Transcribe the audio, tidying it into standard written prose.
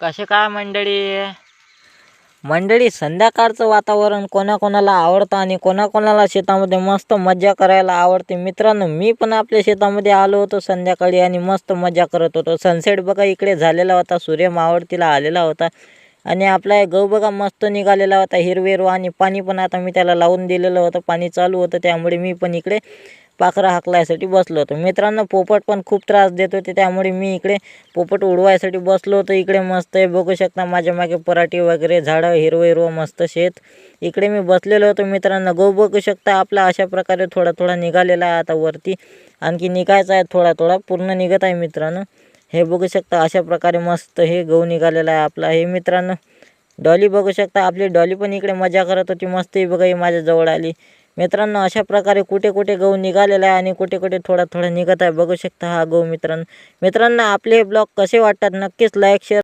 कसे काय मंडळी संध्याकाळचं वातावरण कोणाकोणाला आवडतं आणि कोणाकोणाला शेतामध्ये मस्त मज्जा करायला आवडते. मित्रांनो, मी पण आपल्या शेतामध्ये आलो होतो संध्याकाळी आणि मस्त मजा करत होतो. सनसेट बघा इकडे झालेला होता, सूर्य मावळतीला आलेला होता आणि आपला गहू बघा मस्त निघालेला होता हिरवेरो. आणि पाणी पण आता मी त्याला लावून दिलेलं होतं, पाणी चालू होतं, त्यामुळे मी पण इकडे पाखरं हाकलायसाठी बसलो होतो. मित्रांनो, पोपट पण खूप त्रास देत होते, त्यामुळे मी इकडे पोपट उडवायसाठी बसलो होतो. इकडे मस्त आहे, बघू शकता माझ्या मागे पराठी वगैरे झाडं, हिरवं मस्त शेत, इकडे मी बसलेलो होतो. मित्रांनो, गहू बघू शकता आपला अशा प्रकारे थोडा थोडा निघालेला आहे. आता वरती आणखी निघायचा आहे, थोडा थोडा पूर्ण निघत आहे. मित्रांनो, हे बघू शकता अशा प्रकारे मस्त हे गहू निघालेला आहे आपला. हे मित्रांनो, डॉली बघू शकता, आपली डॉली पण इकडे मजा करत होती मस्त. बघा ही माझ्या जवळ आली. मित्रांनो, अशा प्रकारे कुठे कुठे गहू निघालेला आहे आणि कुठे कुठे थोडा थोडा निघत आहे. बघू शकता हा गहू. मित्रांनो, आपले हे ब्लॉग कसे वाटतात नक्कीच लाईक शेअर